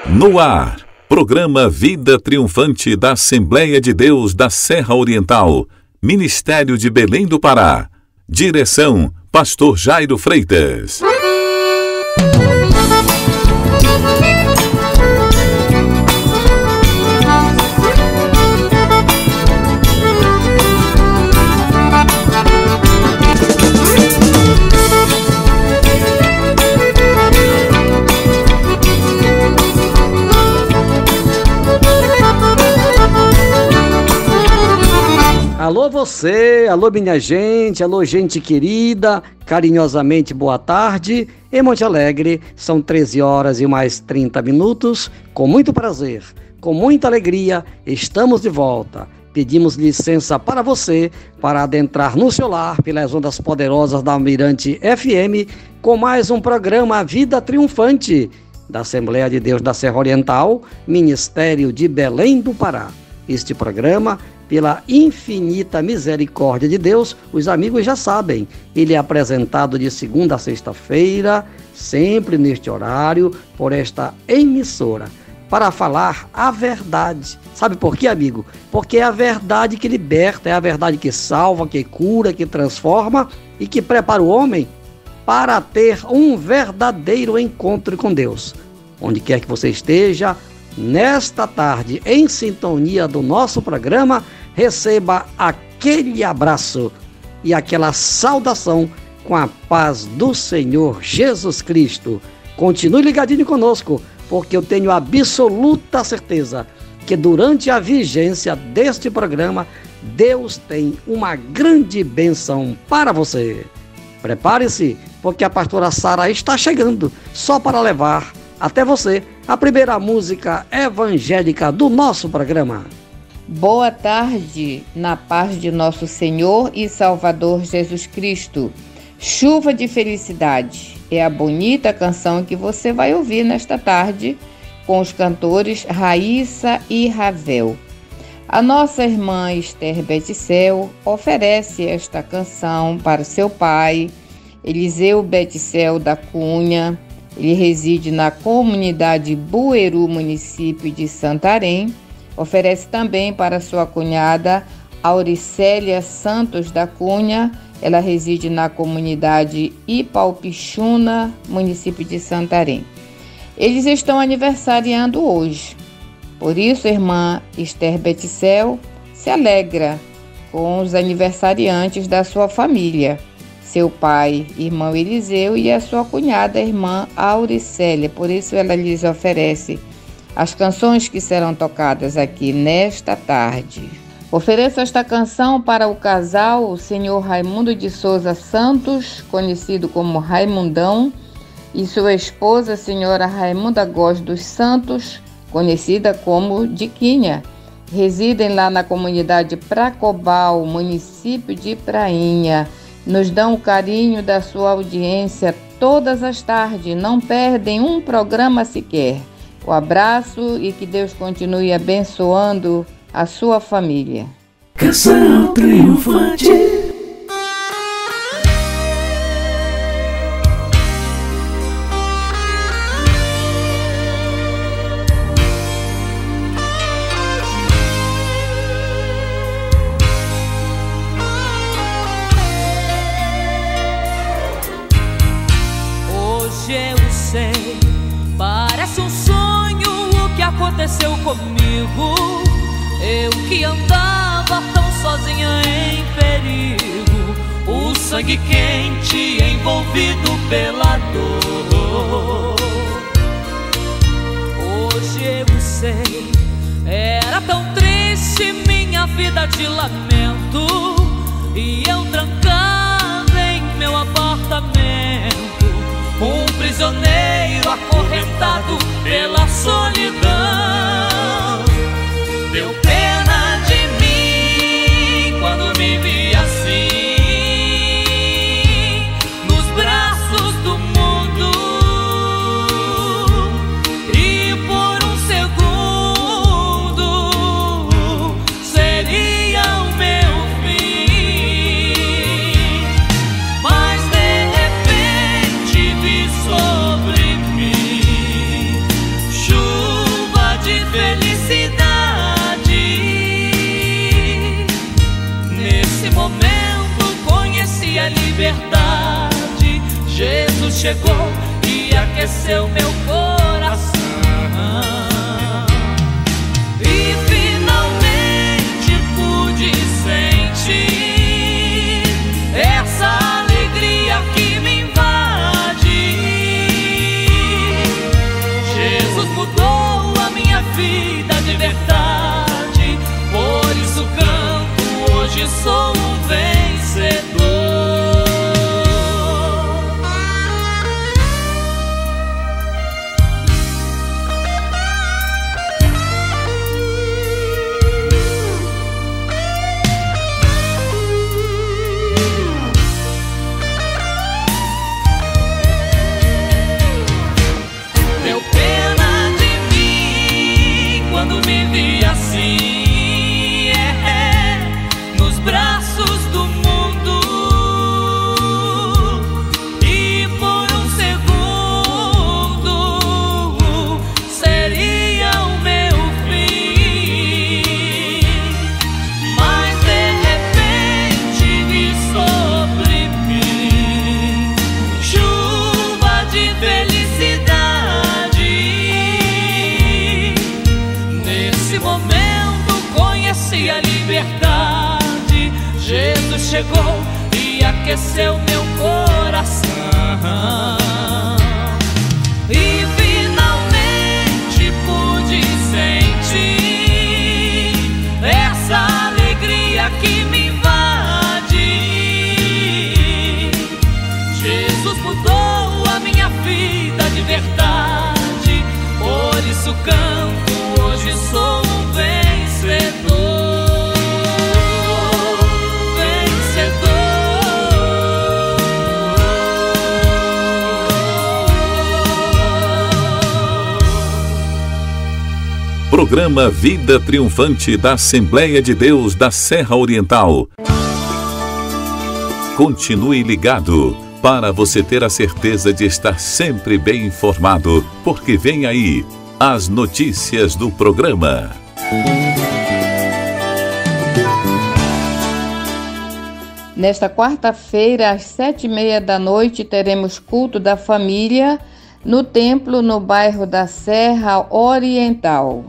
No ar, programa Vida Triunfante da Assembleia de Deus da Serra Oriental, Ministério de Belém do Pará. Direção, Pastor Jairo Freitas. Alô você, alô minha gente, alô gente querida, carinhosamente boa tarde. Em Monte Alegre são 13 horas e mais 30 minutos. Com muito prazer, com muita alegria, estamos de volta. Pedimos licença para você para adentrar no seu lar pelas ondas poderosas da Almirante FM com mais um programa Vida Triunfante da Assembleia de Deus da Serra Oriental, Ministério de Belém do Pará. Este programa, pela infinita misericórdia de Deus, os amigos já sabem, ele é apresentado de segunda a sexta-feira, sempre neste horário, por esta emissora, para falar a verdade. Sabe por quê, amigo? Porque é a verdade que liberta, é a verdade que salva, que cura, que transforma e que prepara o homem para ter um verdadeiro encontro com Deus. Onde quer que você esteja, nesta tarde, em sintonia do nosso programa, receba aquele abraço e aquela saudação com a paz do Senhor Jesus Cristo. Continue ligadinho conosco, porque eu tenho absoluta certeza que durante a vigência deste programa, Deus tem uma grande bênção para você. Prepare-se, porque a pastora Sara está chegando só para levar até você a primeira música evangélica do nosso programa. Boa tarde, na paz de nosso Senhor e Salvador Jesus Cristo. Chuva de felicidade é a bonita canção que você vai ouvir nesta tarde com os cantores Raíssa e Ravel. A nossa irmã Esther Beticel oferece esta canção para seu pai, Eliseu Beticel da Cunha. Ele reside na comunidade Bueru, município de Santarém. Oferece também para sua cunhada Auricélia Santos da Cunha. Ela reside na comunidade Ipaupixuna, município de Santarém. Eles estão aniversariando hoje. Por isso, a irmã Esther Beticel se alegra com os aniversariantes da sua família. Seu pai, irmão Eliseu, e a sua cunhada, irmã Auricélia. Por isso ela lhes oferece as canções que serão tocadas aqui nesta tarde. Ofereço esta canção para o casal, o senhor Raimundo de Souza Santos, conhecido como Raimundão, e sua esposa, a senhora Raimunda Góes dos Santos, conhecida como Diquinha. Residem lá na comunidade Pracobal, município de Prainha. Nos dão o carinho da sua audiência todas as tardes, não perdem um programa sequer. O abraço e que Deus continue abençoando a sua família. Canção triunfante. Aconteceu comigo, eu que andava tão sozinha em perigo, o sangue quente envolvido pela dor. Hoje eu sei, era tão triste minha vida de lamento, e eu trancado em meu apartamento, um prisioneiro acorrentado pela solidão. Deu pena de mim quando me vi assim, nos braços do mundo, e por um segundo seria o meu fim. Mas de repente vi sobre mim chuva chegou e aqueceu meu coração. E finalmente pude sentir essa alegria que me invade. Jesus mudou a minha vida de verdade, por isso canto, hoje sou um vencedor. Deu pena de mim quando me vi assim, nos braços do mundo. E por um segundo seria o meu fim. Mas de repente vi sobre mim chuva de felicidade. Nesse momento conheci a liberdade. Jesus chegou e aqueceu meu coração. E finalmente pude sentir essa alegria que me invade. Jesus mudou a minha vida de verdade, por isso canto, hoje sou um vencedor. Programa Vida Triunfante da Assembleia de Deus da Serra Oriental. Continue ligado para você ter a certeza de estar sempre bem informado, porque vem aí as notícias do programa. Nesta quarta-feira, às 7h30 da noite, teremos culto da família no templo no bairro da Serra Oriental.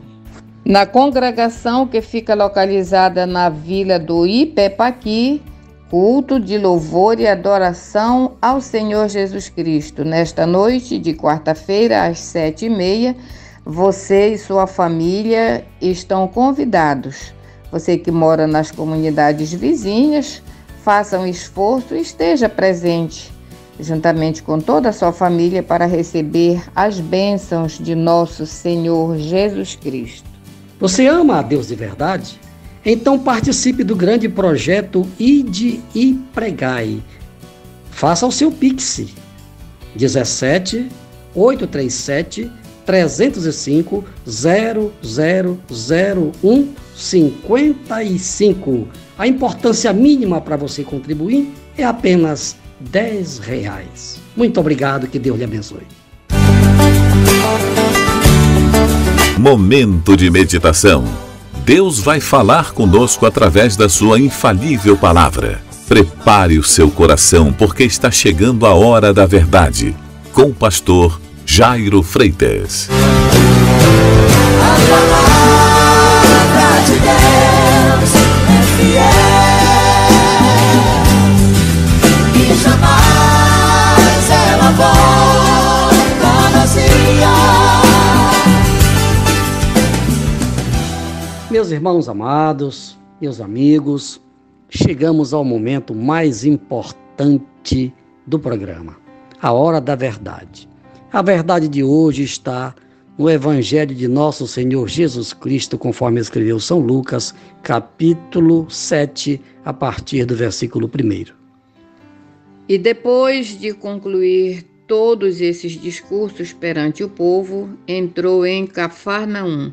Na congregação que fica localizada na vila do Ipepaqui, culto de louvor e adoração ao Senhor Jesus Cristo. Nesta noite de quarta-feira, às 7h30, você e sua família estão convidados. Você que mora nas comunidades vizinhas, faça um esforço e esteja presente, juntamente com toda a sua família, para receber as bênçãos de nosso Senhor Jesus Cristo. Você ama a Deus de verdade? Então participe do grande projeto Ide e Pregai. Faça o seu Pix 17 837 305 0001 55. A importância mínima para você contribuir é apenas R$10. Muito obrigado, que Deus lhe abençoe. Momento de meditação. Deus vai falar conosco através da sua infalível palavra. Prepare o seu coração, porque está chegando a hora da verdade. Com o pastor Jairo Freitas. A palavra de Deus é fiel e jamais ela volta vazia. Meus irmãos amados, meus amigos, chegamos ao momento mais importante do programa, a hora da verdade. A verdade de hoje está no Evangelho de nosso Senhor Jesus Cristo, conforme escreveu São Lucas, capítulo 7, a partir do versículo 1. E depois de concluir todos esses discursos perante o povo, entrou em Cafarnaum.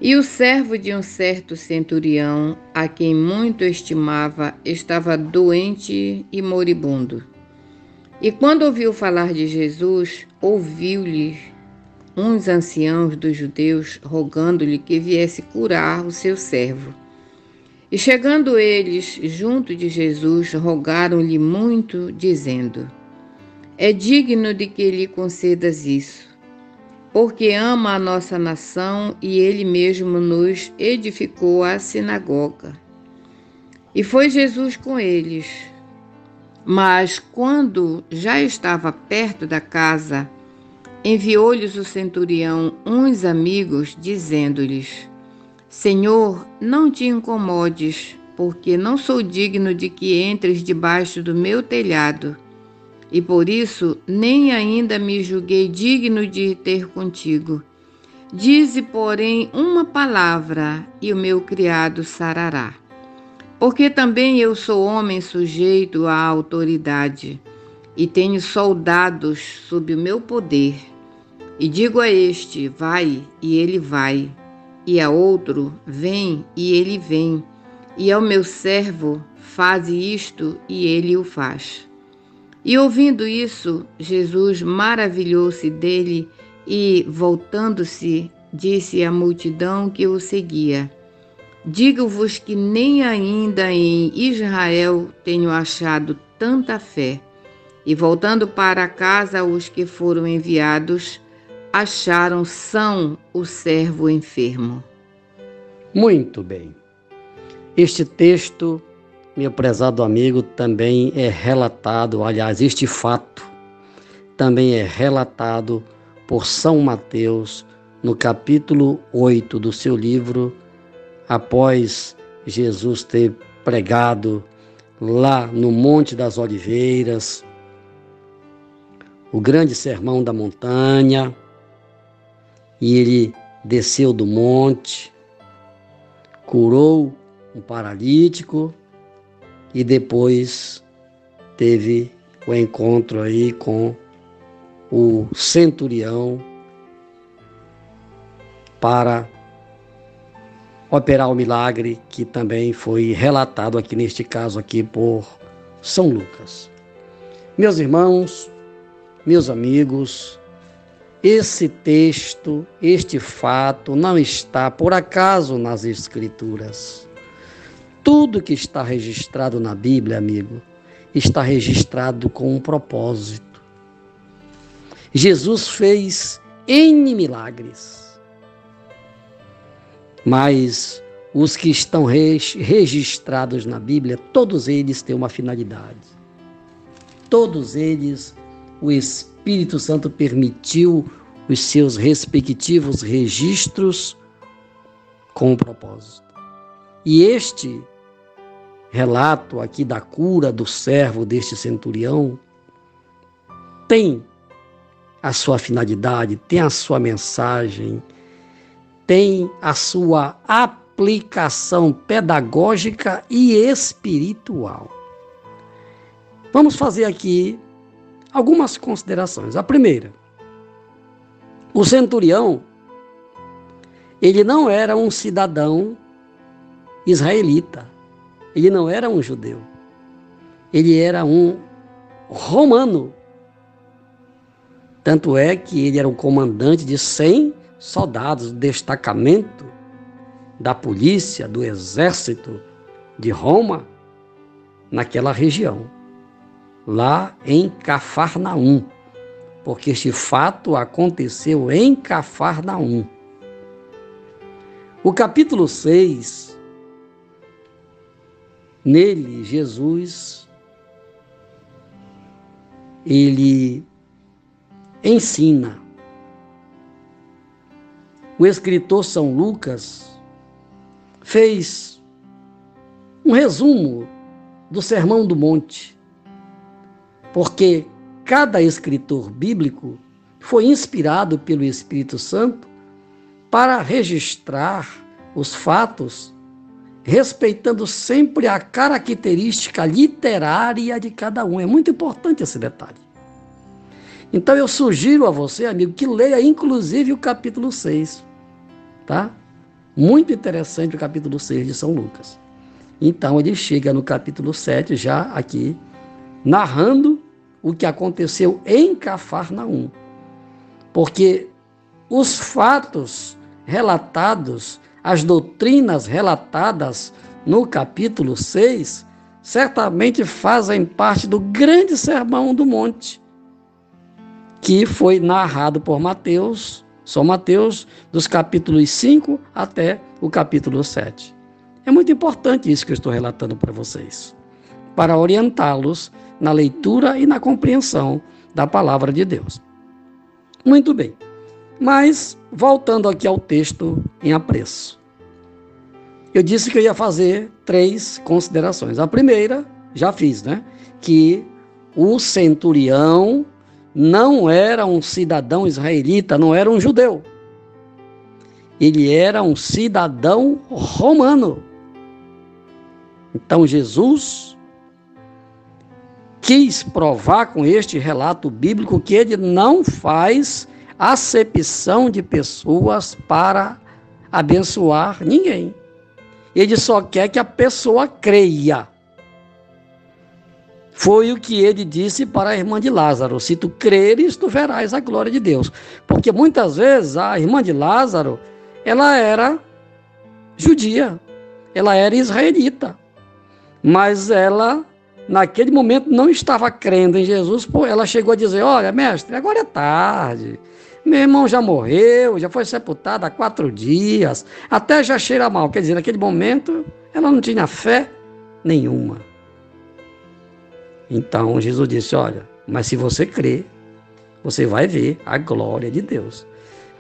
E o servo de um certo centurião, a quem muito estimava, estava doente e moribundo. E quando ouviu falar de Jesus, ouviu-lhe uns anciãos dos judeus rogando-lhe que viesse curar o seu servo. E chegando eles junto de Jesus, rogaram-lhe muito, dizendo: É digno de que lhe concedas isso, porque ama a nossa nação e ele mesmo nos edificou a sinagoga. E foi Jesus com eles. Mas quando já estava perto da casa, enviou-lhes o centurião uns amigos, dizendo-lhes: Senhor, não te incomodes, porque não sou digno de que entres debaixo do meu telhado, e por isso nem ainda me julguei digno de ter contigo. Dize, porém, uma palavra, e o meu criado sarará. Porque também eu sou homem sujeito à autoridade, e tenho soldados sob o meu poder. E digo a este, vai, e ele vai, e a outro, vem, e ele vem, e ao meu servo, faze isto, e ele o faz. E ouvindo isso, Jesus maravilhou-se dele e, voltando-se, disse à multidão que o seguia: Digo-vos que nem ainda em Israel tenho achado tanta fé. E voltando para casa, os que foram enviados acharam são o servo enfermo. Muito bem. Este texto, meu prezado amigo, também é relatado, aliás, este fato também é relatado por São Mateus no capítulo 8 do seu livro, após Jesus ter pregado lá no Monte das Oliveiras, o grande sermão da montanha, e ele desceu do monte, curou um paralítico e depois teve o encontro aí com o centurião para operar o milagre que também foi relatado aqui neste caso aqui por São Lucas. Meus irmãos, meus amigos, esse texto, este fato não está por acaso nas Escrituras. Tudo que está registrado na Bíblia, amigo, está registrado com um propósito. Jesus fez N milagres, mas os que estão registrados na Bíblia, todos eles têm uma finalidade. Todos eles, o Espírito Santo permitiu os seus respectivos registros com um propósito. E este relato aqui da cura do servo deste centurião tem a sua finalidade, tem a sua mensagem, tem a sua aplicação pedagógica e espiritual. Vamos fazer aqui algumas considerações. A primeira, o centurião, ele não era um cidadão israelita, ele não era um judeu, ele era um romano. Tanto é que ele era o comandante de 100 soldados do destacamento da polícia, do exército de Roma, naquela região, lá em Cafarnaum, porque este fato aconteceu em Cafarnaum. O capítulo 6, nele Jesus, ele ensina. O escritor São Lucas fez um resumo do Sermão do Monte, porque cada escritor bíblico foi inspirado pelo Espírito Santo para registrar os fatos, respeitando sempre a característica literária de cada um. É muito importante esse detalhe. Então eu sugiro a você, amigo, que leia inclusive o capítulo 6, tá? Muito interessante o capítulo 6 de São Lucas. Então ele chega no capítulo 7 já aqui, narrando o que aconteceu em Cafarnaum. Porque os fatos relatados, as doutrinas relatadas no capítulo 6, certamente fazem parte do grande sermão do monte, que foi narrado por Mateus, São Mateus, dos capítulos 5 até o capítulo 7. É muito importante isso que eu estou relatando para vocês, para orientá-los na leitura e na compreensão da palavra de Deus. Muito bem, mas voltando aqui ao texto em apreço. Eu disse que eu ia fazer 3 considerações. A primeira, já fiz, que o centurião não era um cidadão israelita, não era um judeu. Ele era um cidadão romano. Então Jesus quis provar com este relato bíblico que ele não faz acepção de pessoas para abençoar ninguém. Ele só quer que a pessoa creia. Foi o que ele disse para a irmã de Lázaro: se tu creres, tu verás a glória de Deus. Porque muitas vezes a irmã de Lázaro, ela era judia, ela era israelita, mas ela, naquele momento, não estava crendo em Jesus. Ela chegou a dizer: olha, mestre, agora é tarde, meu irmão já morreu, já foi sepultado há 4 dias, até já cheira mal. Quer dizer, naquele momento, ela não tinha fé nenhuma. Então Jesus disse: olha, mas se você crer, você vai ver a glória de Deus.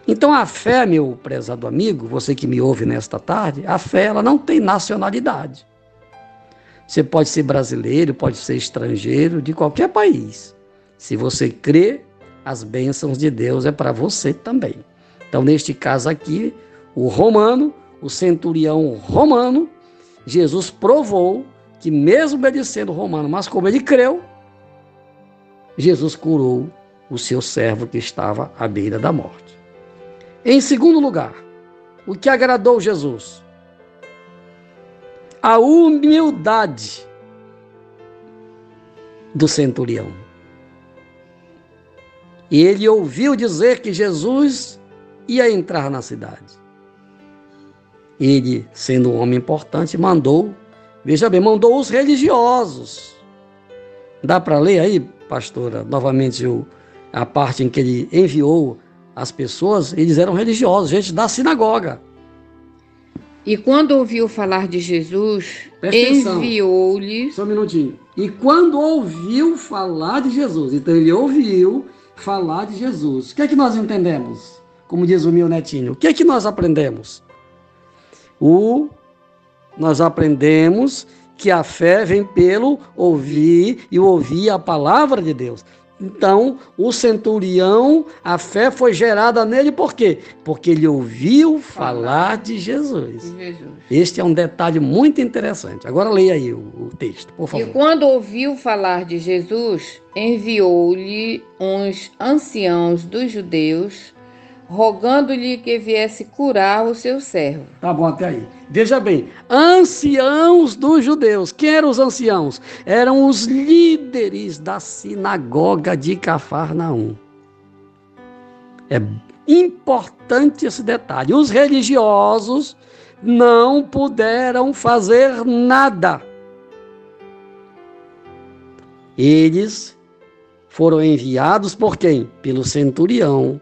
Então a fé, meu prezado amigo, você que me ouve nesta tarde, a fé, ela não tem nacionalidade. Você pode ser brasileiro, pode ser estrangeiro, de qualquer país. Se você crer, as bênçãos de Deus é para você também. Então, neste caso aqui, o romano, o centurião romano, Jesus provou que mesmo ele sendo romano, mas como ele creu, Jesus curou o seu servo que estava à beira da morte. Em segundo lugar, o que agradou Jesus? A humildade do centurião. Ele ouviu dizer que Jesus ia entrar na cidade. Ele, sendo um homem importante, mandou os religiosos. Dá para ler aí, pastora, novamente a parte em que ele enviou as pessoas? Eles eram religiosos, gente da sinagoga. E quando ouviu falar de Jesus, enviou-lhe... Só um minutinho. E quando ouviu falar de Jesus, então ele ouviu falar de Jesus. O que é que nós entendemos? Como diz o meu netinho, o que é que nós aprendemos? Nós aprendemos que a fé vem pelo ouvir e ouvir a palavra de Deus. Então, o centurião, a fé foi gerada nele por quê? Porque ele ouviu falar de Jesus. Este é um detalhe muito interessante. Agora leia aí o texto, por favor. E quando ouviu falar de Jesus, enviou-lhe uns anciãos dos judeus, rogando-lhe que viesse curar o seu servo. Tá bom até aí. Veja bem, anciãos dos judeus. Quem eram os anciãos? Eram os líderes da sinagoga de Cafarnaum. É importante esse detalhe. Os religiosos não puderam fazer nada. Eles foram enviados por quem? Pelo centurião.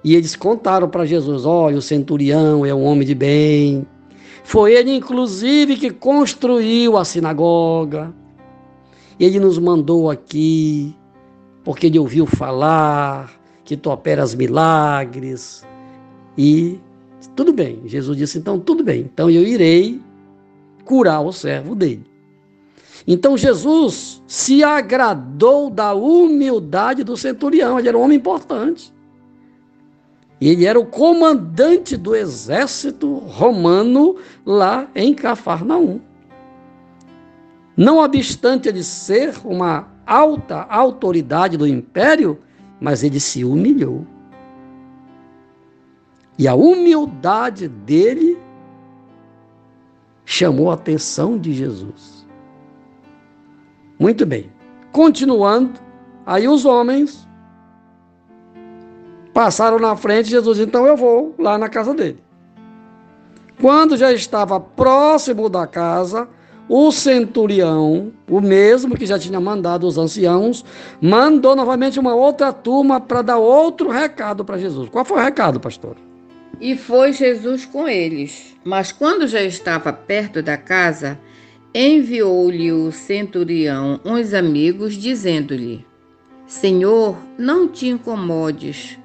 E eles contaram para Jesus: olha, o centurião é um homem de bem. Foi ele, inclusive, que construiu a sinagoga. Ele nos mandou aqui, porque ele ouviu falar que tu operas milagres. E tudo bem. Jesus disse: então, tudo bem. Então, eu irei curar o servo dele. Então, Jesus se agradou da humildade do centurião. Ele era um homem importante. Ele era o comandante do exército romano lá em Cafarnaum. Não obstante ele ser uma alta autoridade do império, mas ele se humilhou. E a humildade dele chamou a atenção de Jesus. Muito bem. Continuando, aí os homens passaram na frente. Jesus: então eu vou lá na casa dele. Quando já estava próximo da casa, o centurião, o mesmo que já tinha mandado os anciãos, mandou novamente uma outra turma para dar outro recado para Jesus. Qual foi o recado, pastor? E foi Jesus com eles. Mas quando já estava perto da casa, enviou-lhe o centurião uns amigos, dizendo-lhe: Senhor, não te incomodes,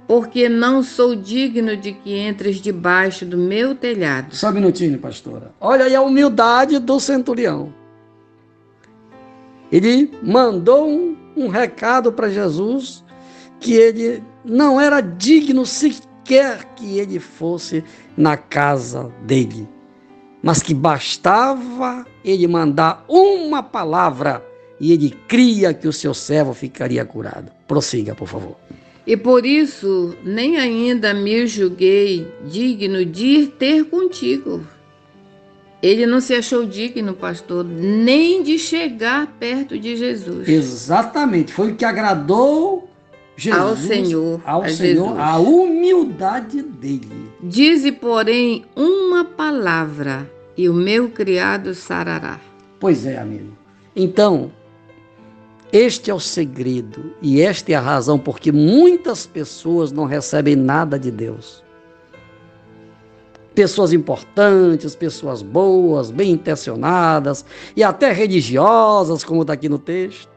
porque não sou digno de que entres debaixo do meu telhado. Só um minutinho, pastora. Olha aí a humildade do centurião. Ele mandou um recado para Jesus que ele não era digno sequer que ele fosse na casa dele, mas que bastava ele mandar uma palavra e ele cria que o seu servo ficaria curado. Prossiga, por favor. E por isso, nem ainda me julguei digno de ir ter contigo. Ele não se achou digno, pastor, nem de chegar perto de Jesus. Exatamente, foi o que agradou Jesus, Ao Senhor, a humildade dele. Dize, porém, uma palavra, e o meu criado sarará. Pois é, amigo. Então, este é o segredo e esta é a razão porque muitas pessoas não recebem nada de Deus. Pessoas importantes, pessoas boas, bem intencionadas e até religiosas, como está aqui no texto.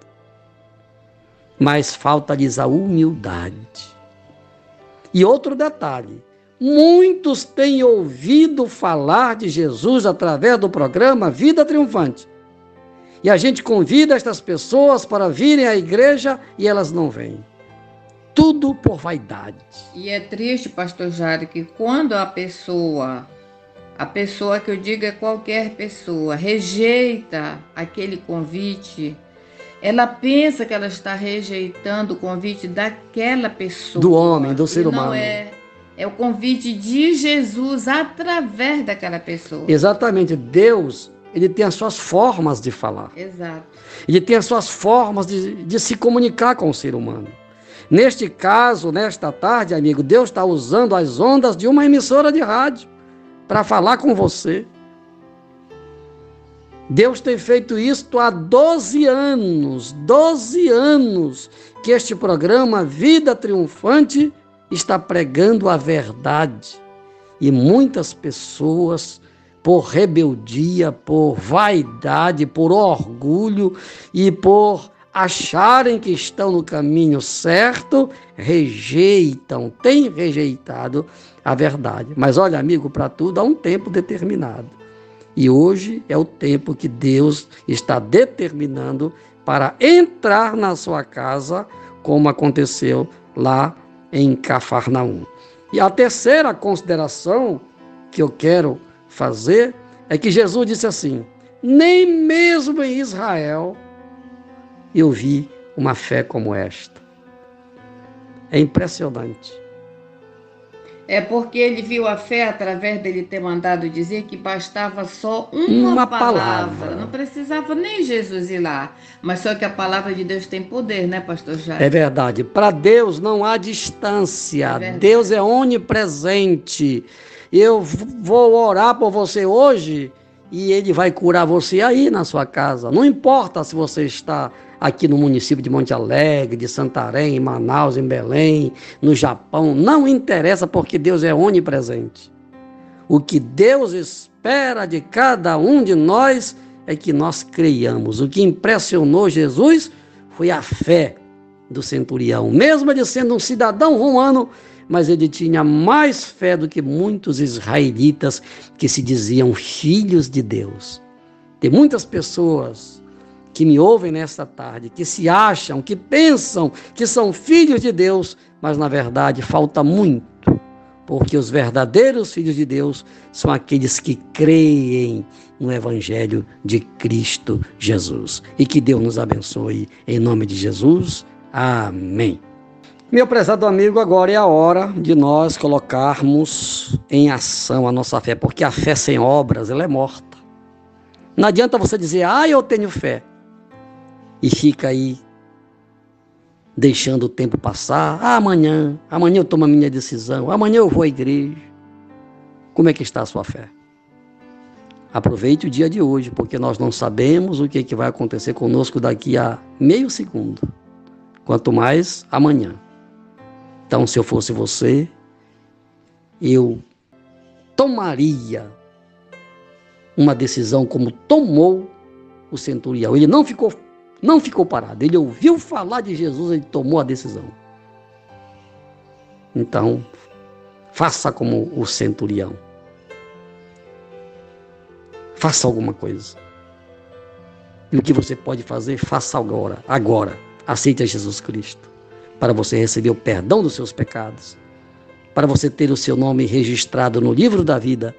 Mas falta-lhes a humildade. E outro detalhe, muitos têm ouvido falar de Jesus através do programa Vida Triunfante. E a gente convida estas pessoas para virem à igreja e elas não vêm. Tudo por vaidade. E é triste, pastor Jário, que quando a pessoa que eu digo é qualquer pessoa, rejeita aquele convite, ela pensa que ela está rejeitando o convite daquela pessoa. Do homem, do ser humano. Não é. É o convite de Jesus através daquela pessoa. Exatamente. Deus, ele tem as suas formas de falar. Exato. Ele tem as suas formas de se comunicar com o ser humano. Neste caso, nesta tarde, amigo, Deus está usando as ondas de uma emissora de rádio para falar com você. Deus tem feito isto há 12 anos que este programa Vida Triunfante está pregando a verdade. E muitas pessoas, por rebeldia, por vaidade, por orgulho e por acharem que estão no caminho certo, têm rejeitado a verdade. Mas olha, amigo, para tudo há um tempo determinado. E hoje é o tempo que Deus está determinando para entrar na sua casa, como aconteceu lá em Cafarnaum. E a terceira consideração que eu quero fazer é que Jesus disse assim: nem mesmo em Israel eu vi uma fé como esta. É impressionante. É porque ele viu a fé através dele ter mandado dizer que bastava só uma palavra. Não precisava nem Jesus ir lá. Mas só que a palavra de Deus tem poder, né, pastor Jair? É verdade. Para Deus não há distância. Deus é onipresente. Eu vou orar por você hoje e ele vai curar você aí na sua casa. Não importa se você está aqui no município de Monte Alegre, de Santarém, em Manaus, em Belém, no Japão. Não interessa, porque Deus é onipresente. O que Deus espera de cada um de nós é que nós creiamos. O que impressionou Jesus foi a fé do centurião. Mesmo ele sendo um cidadão romano, mas ele tinha mais fé do que muitos israelitas que se diziam filhos de Deus. Tem muitas pessoas que me ouvem nesta tarde, que se acham, que pensam que são filhos de Deus, mas na verdade falta muito, porque os verdadeiros filhos de Deus são aqueles que creem no Evangelho de Cristo Jesus. E que Deus nos abençoe, em nome de Jesus. Amém. Meu prezado amigo, agora é a hora de nós colocarmos em ação a nossa fé, porque a fé sem obras, ela é morta. Não adianta você dizer, eu tenho fé, e fica aí deixando o tempo passar. Amanhã eu tomo a minha decisão, amanhã eu vou à igreja. Como é que está a sua fé? Aproveite o dia de hoje, porque nós não sabemos o que vai acontecer conosco daqui a meio segundo, quanto mais amanhã. Então, se eu fosse você, eu tomaria uma decisão como tomou o centurião. Ele não ficou parado, ele ouviu falar de Jesus, ele tomou a decisão. Então, faça como o centurião. Faça alguma coisa. E o que você pode fazer, faça agora. Agora, aceite a Jesus Cristo, para você receber o perdão dos seus pecados, para você ter o seu nome registrado no livro da vida,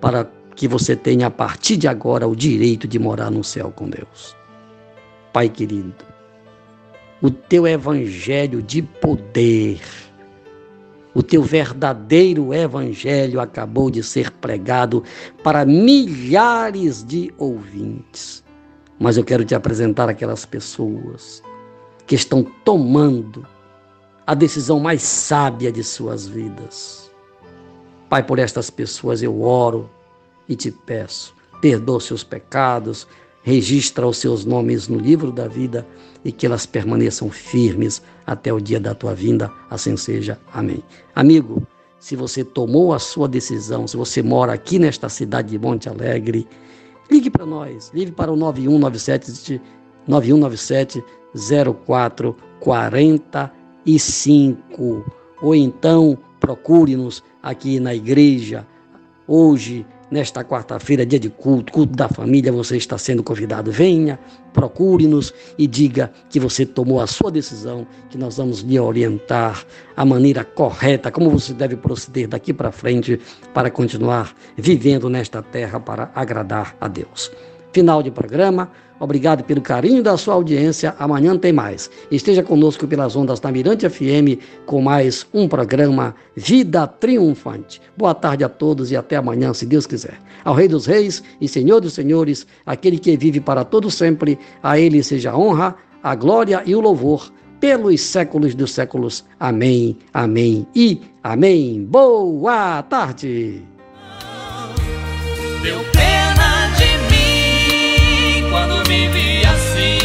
para que você tenha a partir de agora o direito de morar no céu com Deus. Pai querido, o teu evangelho de poder, o teu verdadeiro evangelho acabou de ser pregado para milhares de ouvintes. Mas eu quero te apresentar aquelas pessoas que estão tomando a decisão mais sábia de suas vidas. Pai, por estas pessoas eu oro e te peço, perdoa seus pecados, registra os seus nomes no livro da vida e que elas permaneçam firmes até o dia da tua vinda, assim seja. Amém. Amigo, se você tomou a sua decisão, se você mora aqui nesta cidade de Monte Alegre, ligue para nós, ligue para o 9197-0445, ou então procure-nos aqui na igreja. Hoje, nesta quarta-feira, dia de culto da família, você está sendo convidado. Venha, procure-nos e diga que você tomou a sua decisão, que nós vamos lhe orientar a maneira correta, como você deve proceder daqui para frente para continuar vivendo nesta terra para agradar a Deus. Final de programa. Obrigado pelo carinho da sua audiência. Amanhã tem mais. Esteja conosco pelas ondas da Mirante FM com mais um programa Vida Triunfante. Boa tarde a todos e até amanhã, se Deus quiser. Ao Rei dos Reis e Senhor dos Senhores, aquele que vive para todo sempre, a Ele seja a honra, a glória e o louvor pelos séculos dos séculos. Amém, amém e amém. Boa tarde. Deu pena de mim quando me vi assim,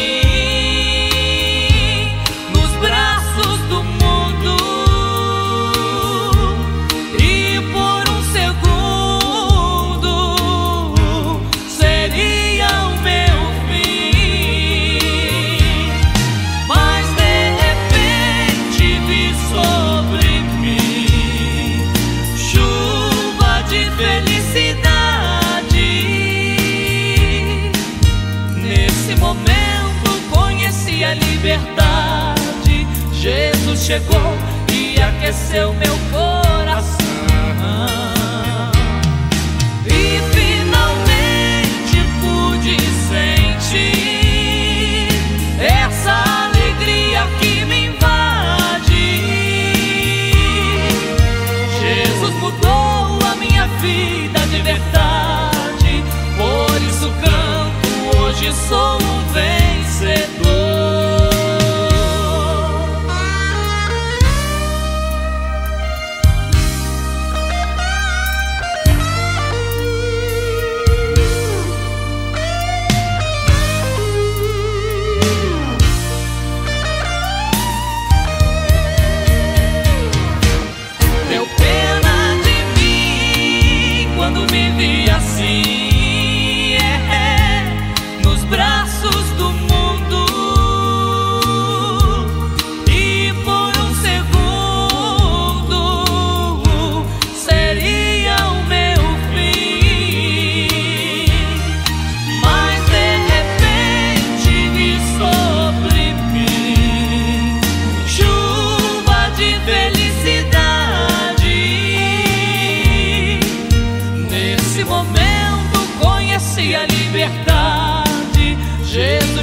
nos braços do mundo, e por um segundo seria o meu fim, mas de repente vi sobre mim chuva de felicidade. A liberdade, Jesus chegou e aqueceu meu coração, e finalmente pude sentir essa alegria que me invade. Jesus mudou a minha vida de verdade, por isso canto, hoje sou um vencedor.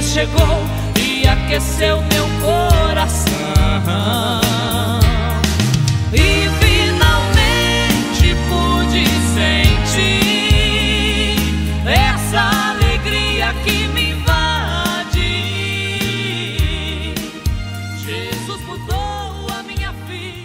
Chegou e aqueceu meu coração, e finalmente pude sentir essa alegria que me invade. Jesus mudou a minha vida.